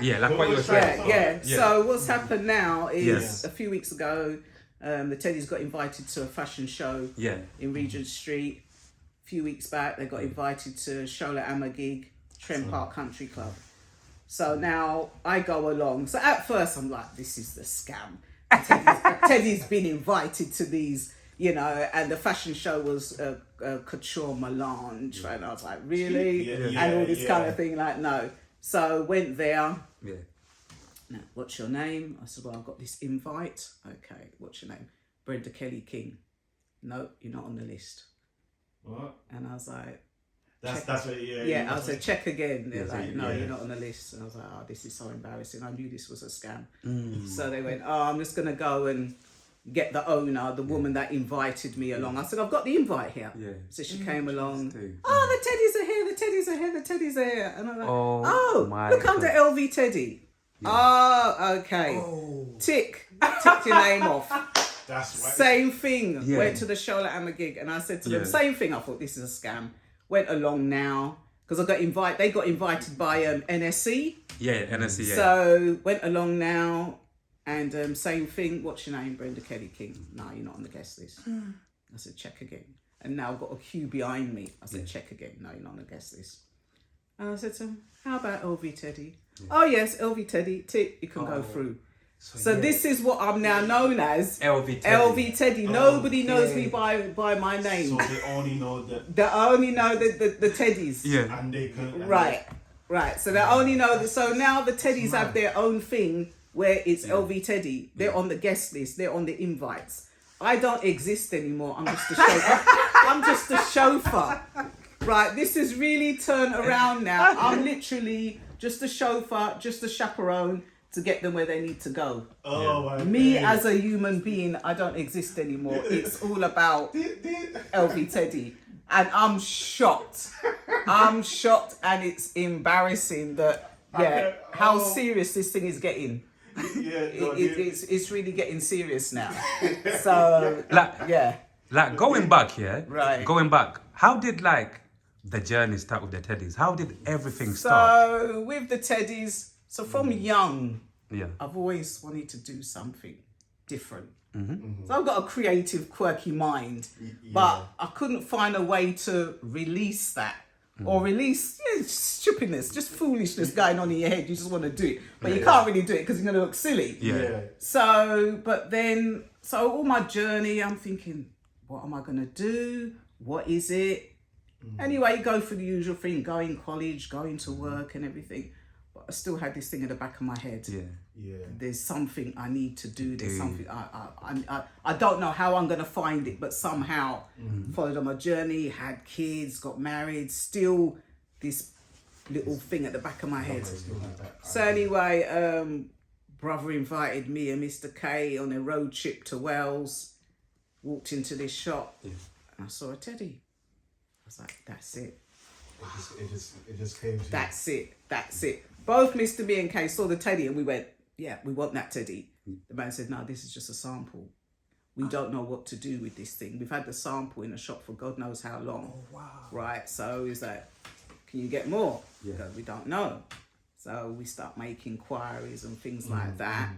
Yeah, like what you were saying. Yeah. Yeah. So what's happened now is Yes. a few weeks ago, the Teddies got invited to a fashion show Yeah. in Regent Street. A few weeks back, they got invited to Shola Amma gig, Trent Park Country Club. So now I go along. So at first I'm like, this is the scam. Teddy's been invited to these, you know, and the fashion show was a couture melange, right? And I was like, really? And all this kind of thing, like, no. So went there. Yeah. Now, what's your name? I said, well, I've got this invite. Okay, what's your name? Brenda Kelly King. No, you're not on the list. What? And I was like, That's what. yeah, I said, check again. They're like, no, yeah. you're not on the list. And I was like, oh, this is so embarrassing. I knew this was a scam. So they went, oh, I'm just going to go and get the owner, the woman that invited me along. I said, I've got the invite here. Yeah. So she came along. Interesting. Oh, the Teddies are here, the Teddies are here, the Teddies are here. And I'm like, Oh, oh, my look, I'm the God. LV Teddy. Oh, okay. Tick your name off. That's right. Same thing. Yeah. Went to the Shola Amma gig and I said to them, Yeah. same thing. I thought this is a scam. Went along now because they got invited by NSC. Yeah, NSC, yeah. So went along now and same thing. What's your name? Brenda Kelly King. No, you're not on the guest list. I said, check again. And now I've got a queue behind me. I said, check again. No, you're not on the guest list. And I said to him, how about LV Teddy? Oh yes, LV Teddy. Tick, you can go through. So yeah. this is what I'm now known as. LV Teddy. LV Teddy. Nobody knows me by my name. So they only know that. They only know the Teddies. Yeah. And they can. Right. So they only know that. So now the Teddies have their own thing where it's LV Teddy. They're on the guest list. They're on the invites. I don't exist anymore. I'm just a chauffeur. I'm just a chauffeur. Right. This is really turned around now. I'm literally just a chauffeur, just a chaperone to get them where they need to go. Oh my Me days. as a human being, I don't exist anymore. It's all about LV Teddy. And I'm shocked. And it's embarrassing that, how serious this thing is getting. It's really getting serious now. So, Like going back, yeah? Right. Going back, how did like the journey start with the Teddies? How did everything start? So, with the Teddies, so from young, Yeah. I've always wanted to do something different. So I've got a creative, quirky mind, but I couldn't find a way to release that or release stupidness, just foolishness going on in your head. You just want to do it, but you can't really do it because you're going to look silly. Yeah. So, but then, so all my journey, I'm thinking, what am I going to do? What is it? Anyway, you go through the usual thing, going college, going to work and everything. But I still had this thing in the back of my head. Yeah. There's something I need to do. There's something I don't know how I'm gonna find it, but somehow followed on my journey, had kids, got married, still this little thing at the back of my head. So anyway, brother invited me and Mr. K on a road trip to Wales. Walked into this shop and I saw a Teddy. I was like, that's it. It just came to That's it. Both Mr. B and K saw the Teddy and we went, yeah, we want that Teddy. The man said, no, this is just a sample. We don't know what to do with this thing. We've had the sample in the shop for God knows how long. Oh, wow. Right, so he's like, can you get more? Yeah. We don't know. So we start making inquiries and things like that.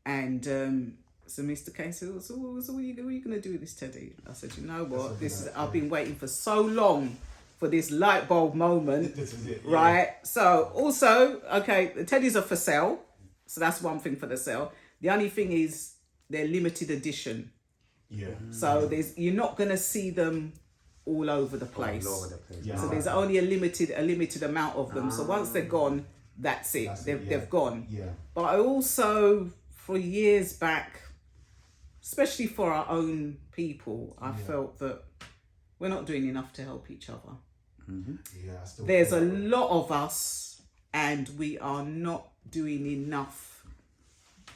And so Mr. K said, so what are you going to do with this Teddy? I said, you know what, I've been waiting for so long for this light bulb moment, This is it, right? So also, okay, the Teddies are for sale. So that's one thing for the sale. The only thing is they're limited edition. Yeah. So you're not going to see them all over the place. All over the place. Yeah. So there's only a limited amount of them. So once they're gone, that's it. They've gone. Yeah. But I also, for years back, especially for our own people, I felt that we're not doing enough to help each other. Yeah. I still There's a feel that. lot of us and we are not doing enough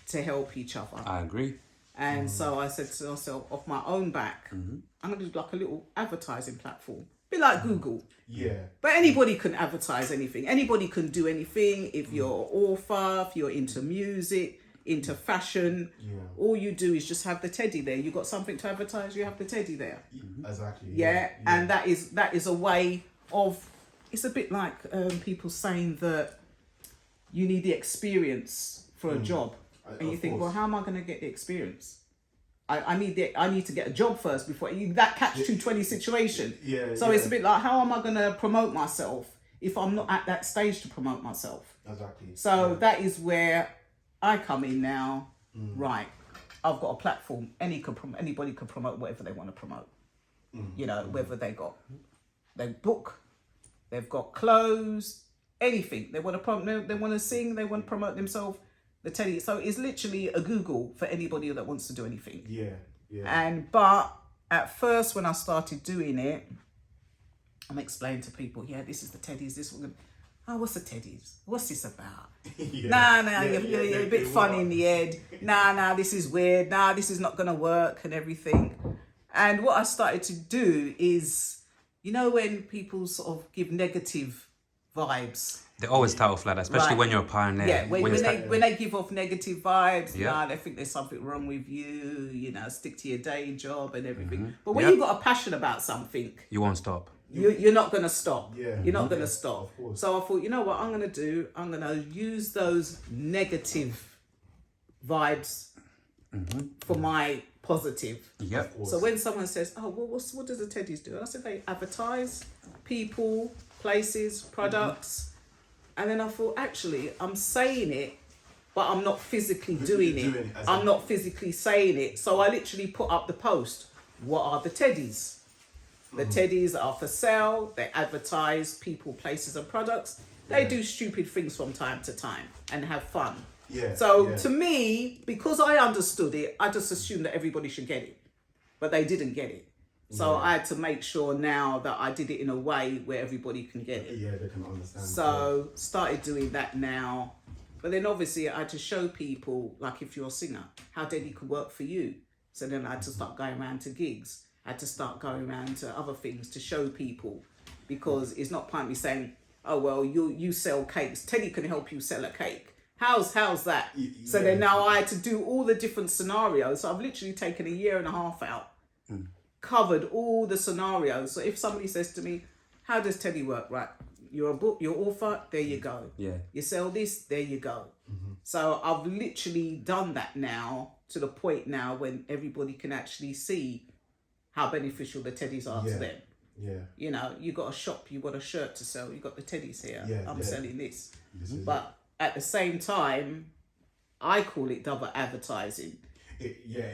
to help each other. I agree. And so I said to myself, off my own back, I'm going to do like a little advertising platform. A bit like Google. Yeah. But anybody can advertise anything. Anybody can do anything. If you're an author, if you're into music, into fashion, all you do is just have the Teddy there. You got something to advertise, you have the Teddy there. Exactly. Yeah. And that is a way of, it's a bit like people saying that you need the experience for a job. And you Of think, course. well, how am I going to get the experience? I need to get a job first before that catch-22 situation. Yeah, So yeah. it's a bit like, how am I going to promote myself if I'm not at that stage to promote myself? Exactly. So that is where I come in now. Right, I've got a platform. Anybody can promote whatever they want to promote. You know, whether they book, they've got clothes, anything they want to promote. They want to sing. They want to promote themselves. The Teddy. So it's literally a Google for anybody that wants to do anything. Yeah. But at first, when I started doing it, I'm explaining to people, yeah, this is the Teddies. This one. Oh, what's the Teddies? What's this about? Nah, you're a bit funny in the head. Nah, this is weird. Nah, this is not gonna work and everything. And what I started to do is, you know, when people sort of give negative vibes. They always start off like that, especially Right. when you're a pioneer. Yeah, when they give off negative vibes, Yeah. they think there's something wrong with you, you know, stick to your day job and everything. But when Yeah. you've got a passion about something, You won't stop. you're not going to stop. Yeah. You're not going to Yeah, stop. of course. So I thought, you know what I'm going to do? I'm going to use those negative vibes for my positive. Yep. So when someone says, oh, well, what does the Teddies do? And I said, they advertise people, places, products. And then I thought, actually, I'm saying it, but I'm not physically doing it. I'm not physically saying it. So I literally put up the post. What are the Teddies? The Teddies are for sale. They advertise people, places and products. They do stupid things from time to time and have fun. Yeah. So yeah. to me, because I understood it, I just assumed that everybody should get it. But they didn't get it. So I had to make sure now that I did it in a way where everybody can get it. Yeah, they can understand. So started doing that now. But then obviously I had to show people, like if you're a singer, how Teddy could work for you. So then I had to start going around to gigs. I had to start going around to other things to show people. Because it's not point me saying, oh, well, you sell cakes. Teddy can help you sell a cake. How's that? So then now I had to do all the different scenarios. So I've literally taken a year and a half out. Covered all the scenarios. So if somebody says to me, how does Teddy work? Right, you're a book, you're author, there you go. Yeah. You sell this, there you go. So I've literally done that now to the point now when everybody can actually see how beneficial the Teddies are to them. Yeah. You know, you got a shop, you got a shirt to sell, you got the Teddies here. I'm selling this. But at the same time, I call it double advertising.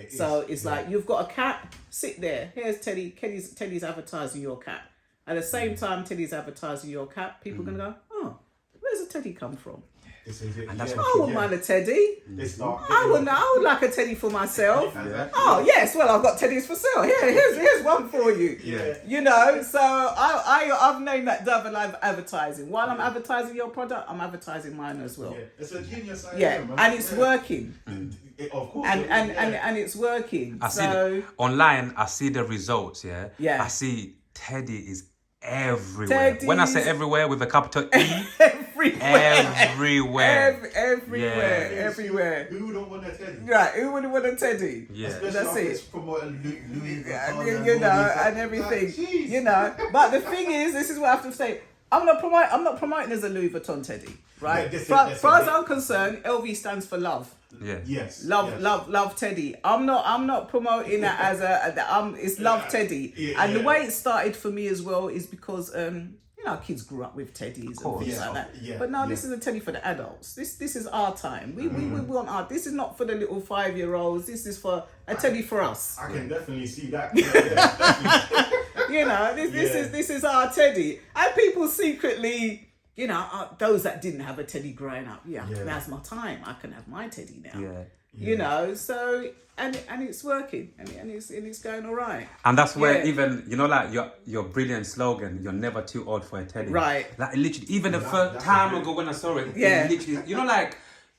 So it's like, you've got a cat, sit there. Here's Teddy. Teddy's advertising your cat. At the same time, Teddy's advertising your cat. People are going to go, oh, where's the Teddy come from? And that's I wouldn't mind a Teddy. I would like a Teddy for myself. Oh yes, well I've got Teddies for sale. Here's one for you. You know, so I've named that double advertising. While I'm advertising your product, I'm advertising mine as well. It's a genius idea. And it's working. Of course. And it's working. I see online. I see the results. Yeah. I see Teddy is everywhere. Teddies. When I say everywhere with a capital E, everywhere. Everywhere. Who don't want a Teddy? Right, who would want a Teddy? Yeah. Especially That's after it. it's promoting Louis Vuitton You know, all these- and everything. Like, jeez. You know. But the thing is, this is what I have to say. I'm not promoting as a Louis Vuitton Teddy, right? Yeah, As far as I'm concerned, LV stands for love. yeah. Yes. Love Teddy. I'm not promoting that as it's love Teddy. And the way it started for me as well is because you know, kids grew up with Teddies and things like that. But no, this is a Teddy for the adults. This is our time. We want our. This is not for the little 5-year-olds. This is for a Teddy for us. I can definitely see that. Definitely. You know, this is our Teddy. And people secretly, you know, those that didn't have a Teddy growing up, now's my time. I can have my Teddy now. Yeah. You know, so and it's working and it's going all right. And that's where even, you know, like your brilliant slogan, you're never too old for a Teddy. Right. Like literally, even the first time ago when I saw it, it literally, you know, like,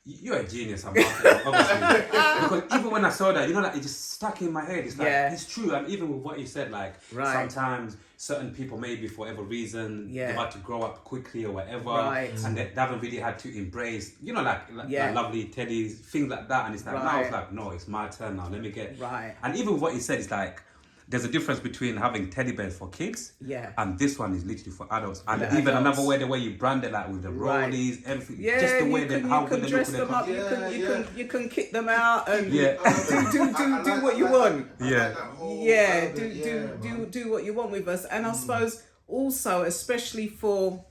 you're a genius, I'm obviously. Because even when I saw that, you know, like, it just stuck in my head. It's like, it's true. And even with what you said, like, sometimes certain people, maybe for whatever reason, they've had to grow up quickly or whatever. And they haven't really had to embrace, you know, like lovely Teddies, things like that. And it's like, now it's like, no, it's my turn now. Let me get. Right. And even with what you said, it's like, there's a difference between having teddy bears for kids, and this one is literally for adults. And The even adults. another way, the way you brand it, like with the rollies, everything, just the way you they can, how you good can they dress look with them their up. You can kick them out and Yeah. do what you want. Yeah. Do what you want with us. And I suppose also, especially for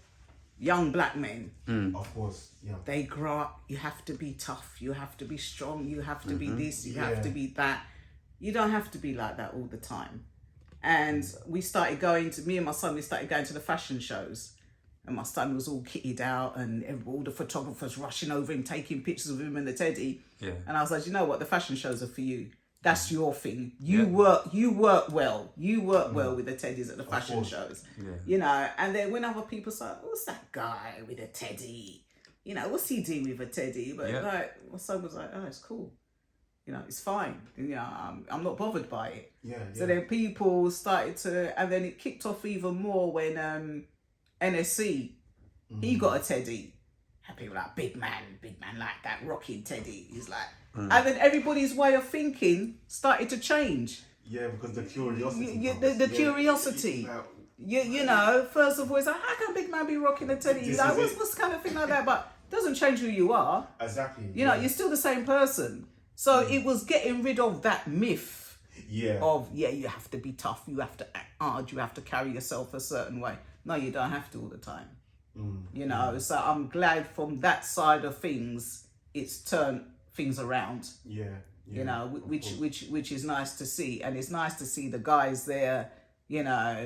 young black men, Of course, yeah. they grow up, you have to be tough, you have to be strong, you have to be this, you have to be that. You don't have to be like that all the time. And we started going to, me and my son, we started going to the fashion shows. And my son was all kitted out and all the photographers rushing over him, taking pictures of him and the teddy. Yeah. And I was like, you know what, the fashion shows are for you. That's your thing. You work well. You work well with the teddies at the fashion shows. Yeah. You know, and then when other people say, what's that guy with a teddy? You know, what's he doing with a teddy? But like, my son was like, oh, it's cool. You know, it's fine. You know, I'm not bothered by it. So then people started to, and then it kicked off even more when NSC, he got a teddy. And people were like, big man like that, rocking teddy. He's like, and then everybody's way of thinking started to change. Yeah, because the curiosity. The curiosity. You know, first of all, it's like, how can big man be rocking a teddy? You're like, what's kind of thing like that? But it doesn't change who you are. Exactly. You know, you're still the same person. So it was getting rid of that myth of, you have to be tough, you have to act hard, you have to carry yourself a certain way. No, you don't have to all the time. You know, so I'm glad from that side of things, it's turned things around. You know, which is nice to see. And it's nice to see the guys there, you know,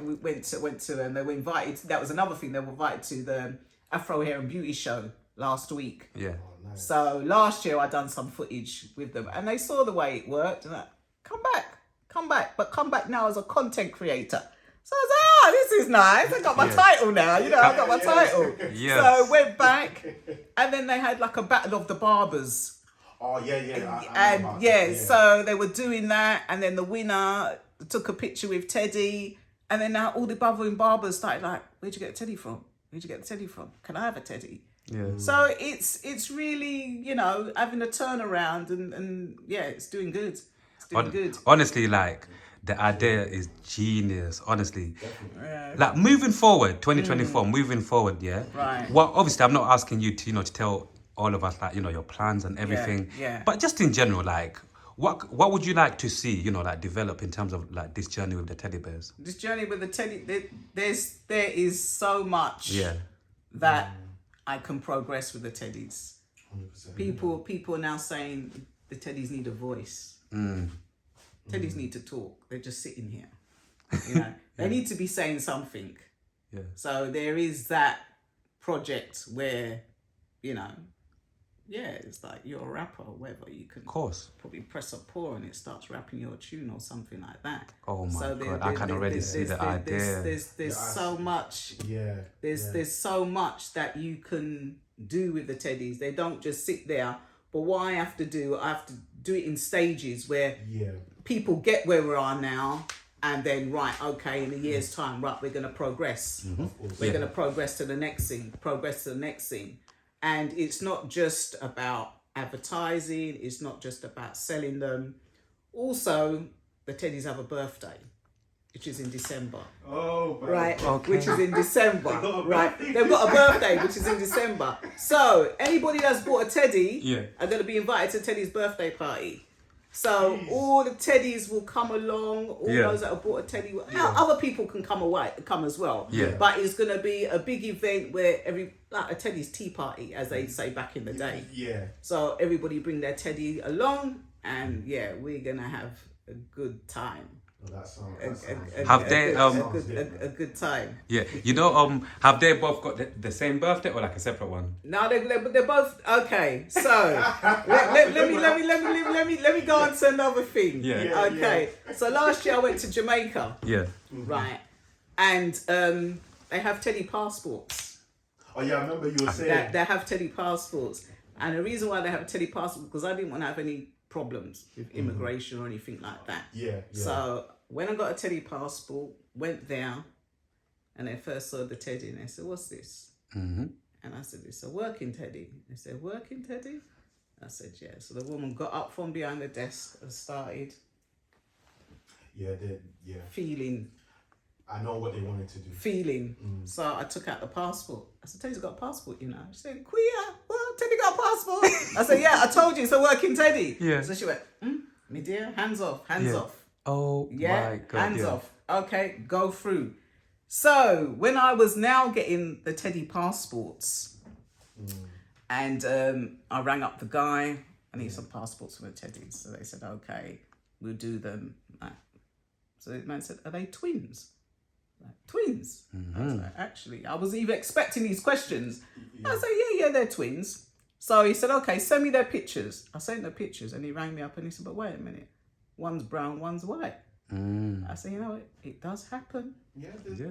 we went to and they were invited, that was another thing, they were invited to the Afro Hair and Beauty show last week. Yeah. Nice. So last year I done some footage with them and they saw the way it worked and like, come back, but come back now as a content creator. So I was like, oh, this is nice. I got my title now, you know, I got my title. Yes. So went back and then they had like a battle of the barbers. Oh, yeah. So they were doing that and then the winner took a picture with Teddy and then now all the barbers started like, where'd you get the teddy from? Can I have a teddy? Yeah. So it's really, you know, having a turnaround and it's doing good. It's doing good. Honestly, like, the idea is genius, honestly. Like, moving forward, 2024, moving forward, Right. Well, obviously, I'm not asking you to, you know, to tell all of us, like, you know, your plans and everything. Yeah. But just in general, like, what would you like to see, you know, like, develop in terms of, like, this journey with the teddy bears? This journey with the teddy, there is so much that I can progress with the teddies. 100%. People are now saying the teddies need a voice. Teddies need to talk. They're just sitting here. You know, they need to be saying something. Yeah. So there is that project where, you know, it's like you're a rapper or whatever. You can Of course. probably press a pause and it starts rapping your tune or something like that. Oh my God, I can already see the idea. There's so much. Yeah. There's so much that you can do with the teddies. They don't just sit there. But what I have to do it in stages where people get where we are now, and then in a year's time, we're gonna progress. We're gonna progress to the next thing. And it's not just about advertising. It's not just about selling them. Also, the teddies have a birthday, which is in December. Oh, right, okay. Which is in December, right? They've got a birthday, which is in December. So anybody that's bought a teddy are going to be invited to Teddy's birthday party. So all the teddies will come along. All those that have bought a teddy. Now other people can come as well. Yeah. But it's going to be a big event where like a teddy's tea party, as they say back in the day. Yeah. So everybody bring their teddy along, and we're gonna have a good time. A good time. Yeah, you know, have they both got the same birthday or like a separate one? No, they're both okay. So let me go on to another thing. Okay. So last year I went to Jamaica. Yeah. Right, and they have teddy passports. Oh yeah, I remember you were saying they have teddy passports, and the reason why they have a teddy passport because I didn't want to have any problems with immigration or anything like that. Yeah. So when I got a teddy passport, went there, and they first saw the teddy, and they said, "What's this?" And I said, "It's a working teddy." They said, "Working teddy?" I said, "Yeah." So the woman got up from behind the desk and started. feeling. I know what they wanted to do. Feeling. So I took out the passport. I said, Teddy's got a passport, you know. She said, Queer, what? Teddy got a passport? I said, yeah, I told you it's a working Teddy. Yeah. So she went, me dear, hands off, hands off. Oh my God. Hands off. Okay, go through. So when I was now getting the Teddy passports, and I rang up the guy, I need some passports for the Teddies. So they said, okay, we'll do them. So the man said, are they twins? Like, twins? I was like, actually, I was even expecting these questions. I said, yeah, they're twins. So he said, okay, send me their pictures. I sent the pictures and he rang me up and he said, but wait a minute, one's brown, one's white. I said, you know what, it does happen. Yeah,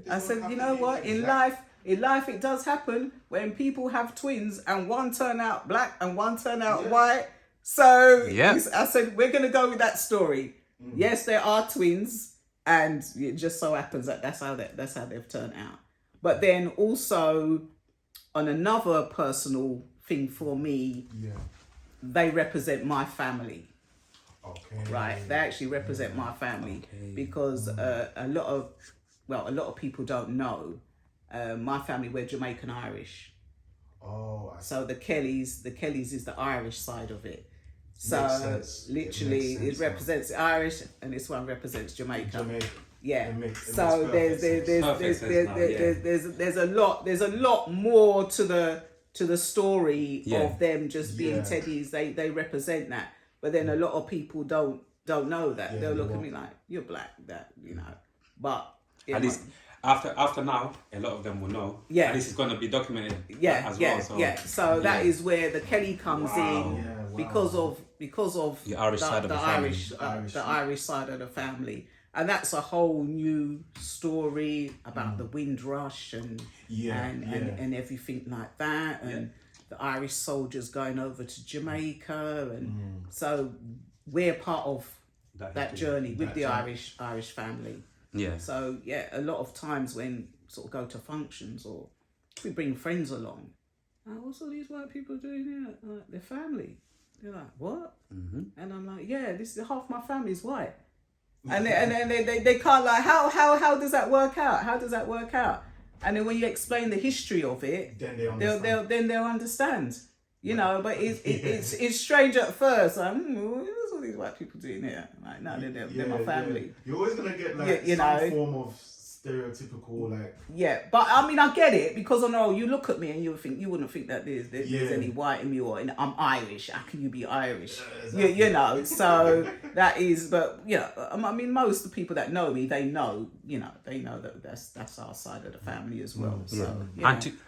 I said, you know what, in life it does happen when people have twins and one turn out black and one turn out white. So I said, we're going to go with that story. Yes, there are twins. And it just so happens that that's how they've turned out. But then also on another personal thing for me, they represent my family. Okay. Right, they actually represent my family because a lot of people don't know. My family, we're Jamaican Irish. Oh. So the Kellys is the Irish side of it. So literally, it represents Irish, and this one represents Jamaica. Yeah. So there's a lot more to the story of them just being Teddies. They represent that, but then a lot of people don't know that. They'll look at me like, you're black, that, you know. But at least after now, a lot of them will know. Yeah. At least it's going to be documented as well. So, So that is where the Kelly comes in because of the Irish side of the family. The Irish side of the family. And that's a whole new story about the Windrush and everything like that, and the Irish soldiers going over to Jamaica, and so we're part of that journey with the Irish family. Yeah. So a lot of times when sort of go to functions or we bring friends along, what's all these white people doing here? Like, their family. They're like, what? And I'm like, this is half my family's white. And then they can't, like, how does that work out? How does that work out? And then when you explain the history of it, they'll understand. You know, but it's strange at first. Like, what's all these white people doing here? Like, no, they're my family. You're always gonna get like some form of stereotypical, like. Yeah, but I mean, I get it because I know you look at me and you wouldn't think that there's any white in me, or I'm Irish. How can you be Irish? Exactly. You know, so that is. But I mean, most of the people that know me, they know that that's our side of the family as well. So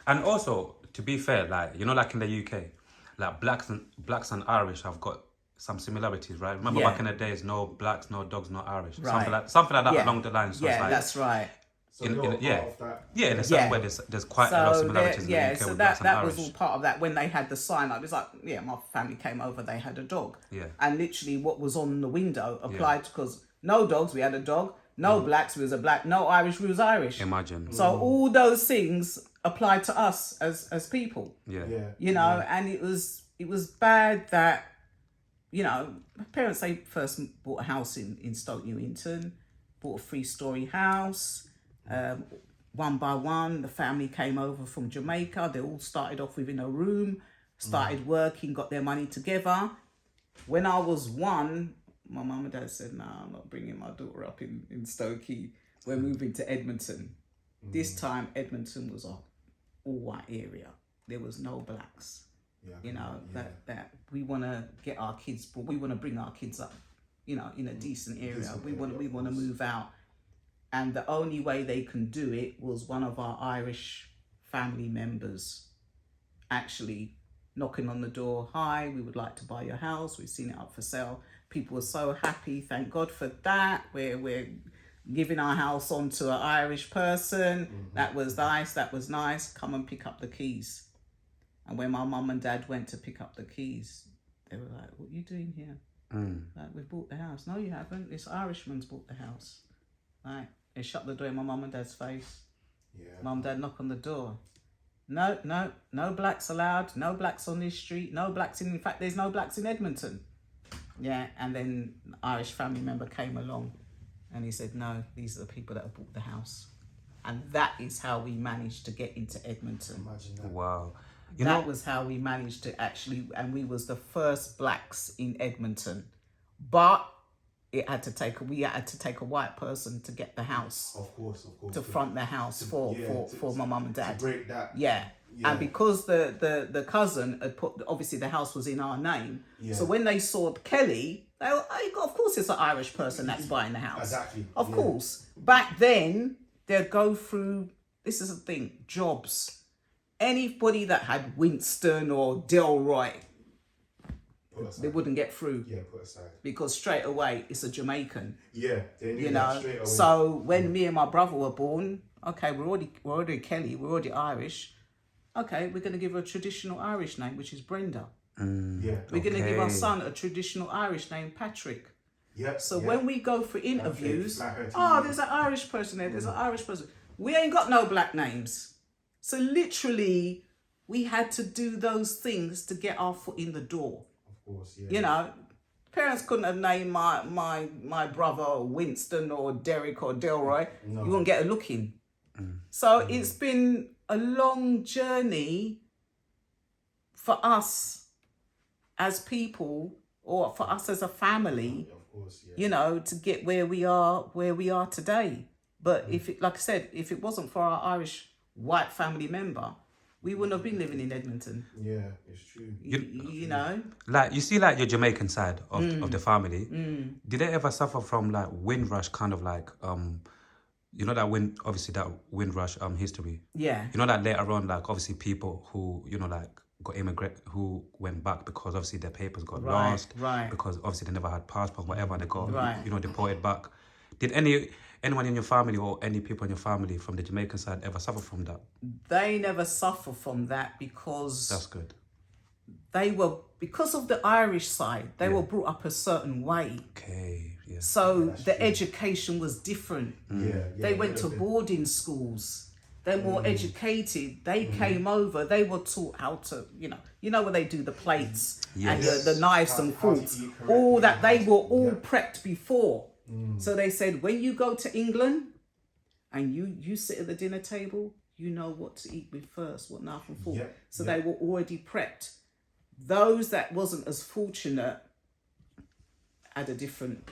and also, to be fair, like, you know, like in the UK, like blacks and Irish have got some similarities, right? Remember back in the days, no blacks, no dogs, no Irish. Right. Something like that along the lines. So it's like, that's right. So in the same way there's quite a lot of similarities in the UK so with blacks and that Irish. was all part of that when they had the sign up. It's like, my family came over, they had a dog. Yeah. And literally what was on the window applied because no dogs, we had a dog. No blacks, we was a black. No Irish, we was Irish. Imagine. So all those things applied to us as people. Yeah. You know, and it was bad that, my parents, they first bought a house in Stoke Newington, bought a 3-story house. One by one, the family came over from Jamaica. They all started off within a room, started working, got their money together. When I was 1, my mum and dad said, "Nah, I'm not bringing my daughter up in Stokey. We're moving to Edmonton." This time, Edmonton was an all-white area. There was no blacks. That we want to get our kids, but we want to bring our kids up, in a decent area. We want to move out. And the only way they can do it was one of our Irish family members actually knocking on the door. "Hi, we would like to buy your house. We've seen it up for sale." People were so happy. Thank God for that. We're giving our house on to an Irish person. That was nice. Come and pick up the keys. And when my mum and dad went to pick up the keys, they were like, "What are you doing here?" Like, "We've bought the house." "No, you haven't. This Irishman's bought the house." Like, they shut the door in my mum and dad's face. Mum and dad knock on the door. No blacks allowed. No blacks on this street. No blacks in fact, there's no blacks in Edmonton. And then the Irish family member came along And he said, no, these are the people that have bought the house. And that is how we managed to get into Edmonton. Imagine that. Wow. That was how we managed to actually, and we was the first blacks in Edmonton. But we had to take a white person to get the house. Of course. To front the house for my mum and dad. To break that. Yeah. And because the cousin had put, obviously the house was in our name. Yeah. So when they saw Kelly, they were, of course it's an Irish person that's buying the house. Exactly. Of course. Back then, they'd go through, this is the thing, jobs. Anybody that had Winston or Delroy, they wouldn't get through. Yeah, put aside. Because straight away, it's a Jamaican. Yeah, they knew that straight away. So when me and my brother were born, okay, we're already Kelly, we're already Irish. Okay, we're going to give her a traditional Irish name, which is Brenda. We're going to give our son a traditional Irish name, Patrick. So when we go for interviews, there's an Irish person there, there's an Irish person. We ain't got no black names. So literally, we had to do those things to get our foot in the door. Of course, yeah. You know, parents couldn't have named my brother Winston or Derek or Delroy. No. You wouldn't get a look in. So it's been a long journey for us as people, or for us as a family, of course, you know, to get where we are today. But if it, like I said, if it wasn't for our Irish white family member, we wouldn't have been living in Edmonton. Yeah, it's true. You know? Like, you see, like, your Jamaican side of the family, did they ever suffer from, like, Windrush kind of, like, you know, that Windrush history? Yeah. You know that later on, like, obviously people who, you know, like, got who went back because obviously their papers got lost. Right. Because obviously they never had passport, whatever, they got, you know, deported back. Did anyone in your family or any people in your family from the Jamaican side ever suffer from that? They never suffer from that because... That's good. Because of the Irish side, they were brought up a certain way. Okay, yeah. So the education was different. They went to boarding schools. They're more educated. They came over. They were taught how to, you know when they do the plates and the knives and forks, all that. They were all prepped before. So they said, when you go to England and you sit at the dinner table, you know what to eat with first, what knife and fork. So they were already prepped. Those that wasn't as fortunate had a different,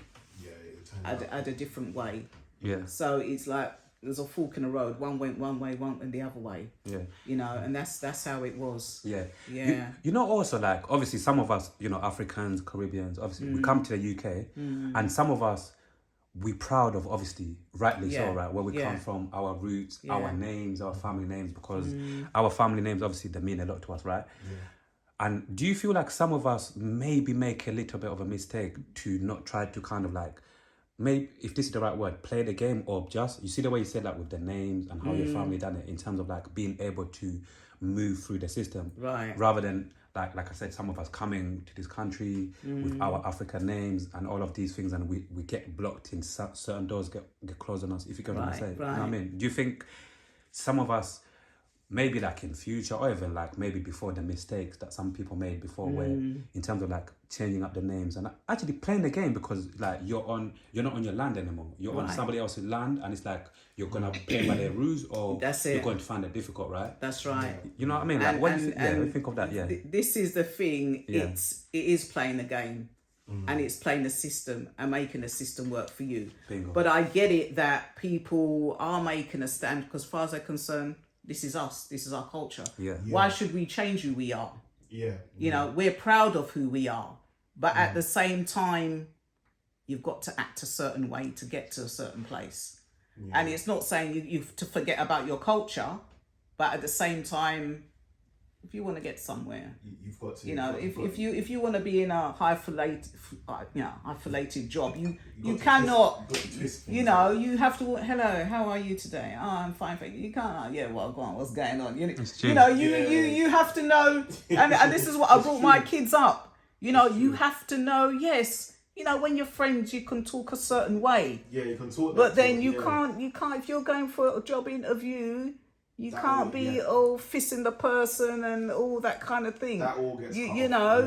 had a different way. Yeah. So it's like there's a fork in the road. One went one way, one went the other way. Yeah. You know, and that's how it was. Yeah. Yeah. You know, also, like, obviously some of us, you know, Africans, Caribbeans, obviously we come to the UK and some of us, we're proud of, obviously, rightly so, right, where we come from, our roots, our names, our family names, because our family names, obviously, they mean a lot to us, right? Yeah. And do you feel like some of us maybe make a little bit of a mistake to not try to kind of like, maybe, if this is the right word, play the game, or just, you see the way you said that with the names and how your family done it in terms of like being able to move through the system, right? Rather than like I said, some of us coming to this country with our African names and all of these things, and we get blocked in certain doors, get closed on us. If you get what I'm saying, you know what I mean? Do you think some of us, maybe like in future, or even like maybe before, the mistakes that some people made before, where in terms of like changing up the names and actually playing the game, because like you're not on your land anymore, you're on somebody else's land, and it's like you're gonna play by their rules, or you're going to find it difficult, right? That's right. You know what I mean? Like, what do you think of that? Yeah. This is the thing. Yeah. It is playing the game. And it's playing the system and making the system work for you. Bingo. But I get it that people are making a stand, because as far as they're concerned, this is us. This is our culture. Yeah. Why should we change who we are? Yeah. You know, we're proud of who we are. But at the same time, you've got to act a certain way to get to a certain place. Yeah. And it's not saying you've to forget about your culture, but at the same time, if you want to get somewhere, you've got to. You know, if you want to be in a highfalutin job, you cannot. You know, you have to. Hello, how are you today? Oh, I'm fine, thank you. You can't. Yeah, well, go on. What's going on? You know, you have to know. And this is what I brought my kids up. You know, you have to know. Yes. You know, when you're friends, you can talk a certain way. Yeah, you can talk. But then you can't. If you're going for a job interview, you can't be all fisting the person and all that kind of thing. That all gets you know.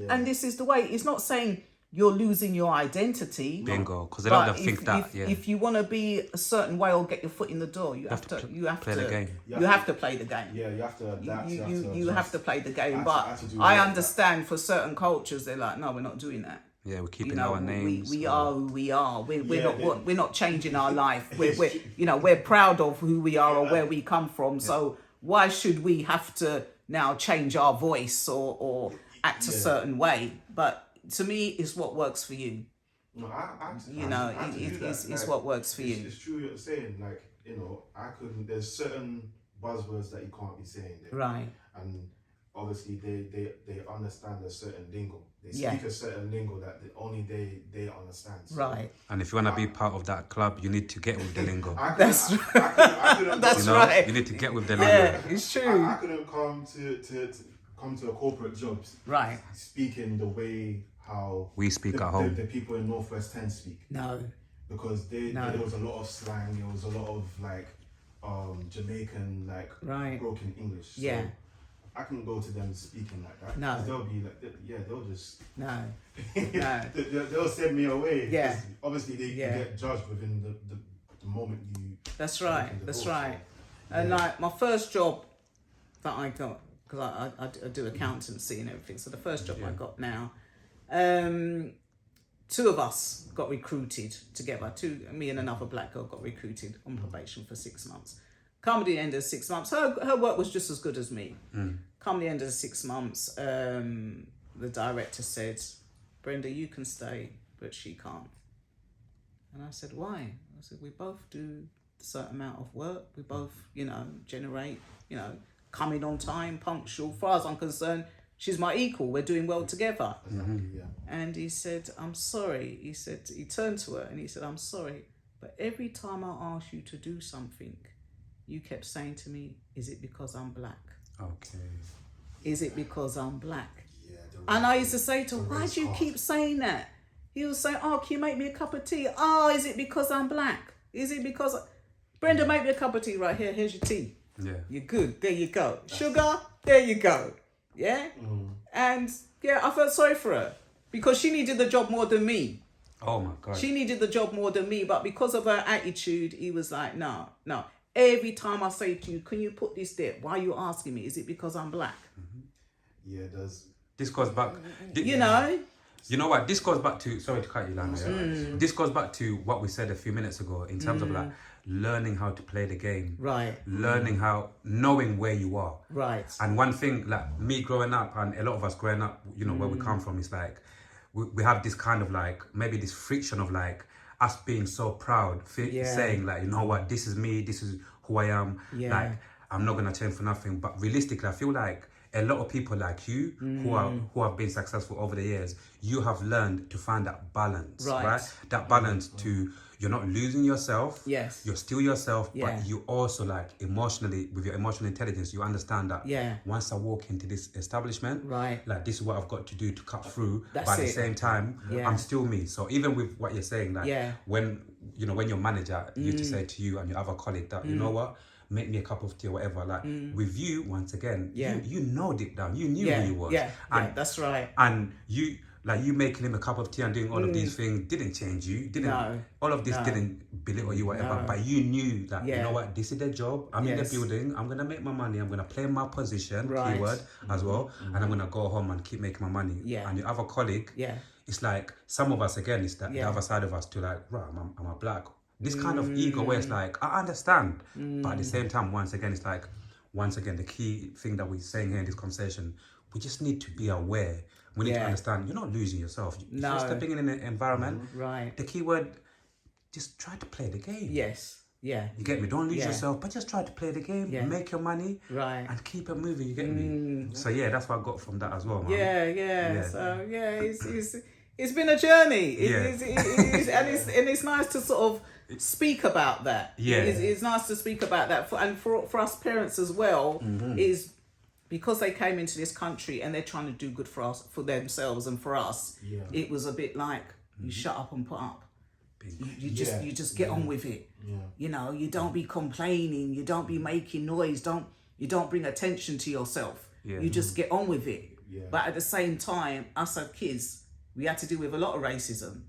And this is the way. It's not saying you're losing your identity. Bingo, because a lot of them think that. If you want to be a certain way or get your foot in the door, you have to play the game. You have to play the game. Yeah, you have to adapt. You have to play the game. But I understand for certain cultures, they're like, no, we're not doing that. Yeah, we're keeping our names. We are who we are. We're not changing our life. We're proud of who we are or where we come from. So why should we have to now change our voice or act a certain way? But to me, it's what works for you. No, it's what works for you. It's true what you're saying. Like, there's certain buzzwords that you can't be saying there. Right. And obviously they understand a certain lingo. They speak a certain lingo that only they understand. So, right. And if you want to be part of that club, you need to get with the lingo. That's right. You need to get with the lingo. Yeah, it's true. I couldn't come to a corporate job speaking the way how we speak at home. The people in Northwest 10 speak. No. Because there was a lot of slang, there was a lot of Jamaican broken English. So yeah. I couldn't go to them speaking like that. No. They'll be like, they'll just... No. They'll send me away. Yeah. Obviously, they get judged within the moment you... That's right. That's right. And my first job that I got, because I do accountancy and everything, so the first job I got now, two of us got recruited together. Me and another black girl got recruited on probation for 6 months. Come the end of 6 months, her work was just as good as me. Come the end of the 6 months, the director said, Brenda, you can stay, but she can't. And I said, why? I said, we both do a certain amount of work. We both, generate, come in on time, punctual. As far as I'm concerned, she's my equal. We're doing well together. And he said, I'm sorry. He said, he turned to her and he said, I'm sorry, but every time I ask you to do something, you kept saying to me, is it because I'm black? Okay. Is it because I'm black? Yeah, and I used to say to him, why do you keep saying that? He was saying, oh, can you make me a cup of tea? Oh, is it because I'm black? Is it because... Brenda, make me a cup of tea right here. Here's your tea. Yeah. You're good. There you go. Sugar, there you go. Yeah? And I felt sorry for her because she needed the job more than me. Oh my God. She needed the job more than me, but because of her attitude, he was like, no. Every time I say to you, can you put this there? Why are you asking me? Is it because I'm black? Yeah, it does. This goes back... You know what? This goes back to... Sorry to cut you, Lana. This goes back to what we said a few minutes ago in terms of learning how to play the game. Right. Learning knowing where you are. Right. And one thing, like me growing up and a lot of us growing up, where we come from, is like, we have this kind of maybe this friction of us being so proud, saying you know what, this is me, this is who I am, I'm not going to change for nothing. But realistically, I feel like a lot of people like you who have been successful over the years, you have learned to find that balance, right? That balance to, you're not losing yourself, yes, you're still yourself, but you also emotionally, with your emotional intelligence, you understand that once I walk into this establishment, this is what I've got to do to cut through. But at the same time, I'm still me. So even with what you're saying, when your manager used to say to you and your other colleague that, you know what, make me a cup of tea or whatever, with you, once again, you know deep down, you knew who you was. And that's right. And you making him a cup of tea and doing all of these things didn't change you. All of this didn't belittle you, whatever. But you knew that, you know what, this is the job. I'm in the building. I'm going to make my money. I'm going to play my position, keyword, as well. And I'm going to go home and keep making my money. And your other colleague, it's like, some of us, again, it's the other side of us to right, I'm a black. This kind of ego where it's I understand. But at the same time, once again, it's the key thing that we're saying here in this conversation, we just need to be aware. We need to understand you're not losing yourself. You're stepping in an environment. Right. The key word, just try to play the game. Yes. Yeah. You get me? Don't lose yourself, but just try to play the game, make your money, and keep it moving. You get me? So that's what I got from that as well, man. Yeah. So it's been a journey. It's nice to sort of speak about that. It's nice to speak about that, and for us parents as well, is because they came into this country and they're trying to do good for us, for themselves and for us. It was a bit like, you shut up and put up. You just get on with it. You don't be complaining, you don't be making noise, you don't bring attention to yourself. You just get on with it. But at the same time, us as kids, we had to deal with a lot of racism.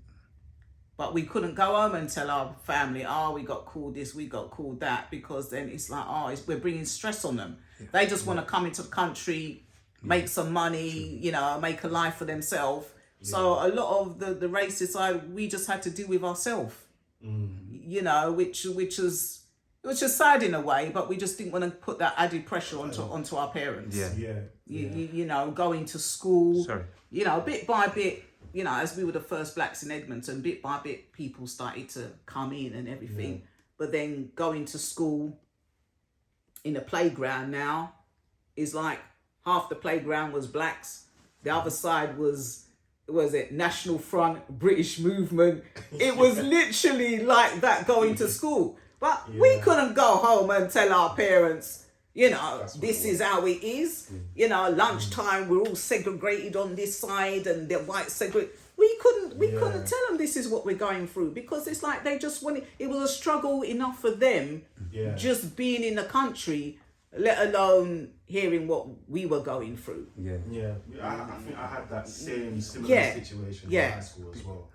But we couldn't go home and tell our family, we got called this, we got called that, because then it's like, we're bringing stress on them. Yeah. They just want to come into the country, make some money, make a life for themselves. Yeah. So a lot of the racist side, we just had to deal with ourselves, which was sad in a way, but we just didn't want to put that added pressure onto our parents. Going to school, bit by bit. As we were the first blacks in Edmonton, bit by bit, people started to come in and everything. Yeah. But then going to school in the playground now is like half the playground was blacks. The other side was it National Front, British Movement. It was literally like that going to school. But we couldn't go home and tell our parents, this is how it is. Lunchtime, we're all segregated on this side and the white segregated. We couldn't tell them this is what we're going through, because it's like they just wanted, it was a struggle enough for them just being in the country, let alone hearing what we were going through. I think I had that similar situation in high school as well.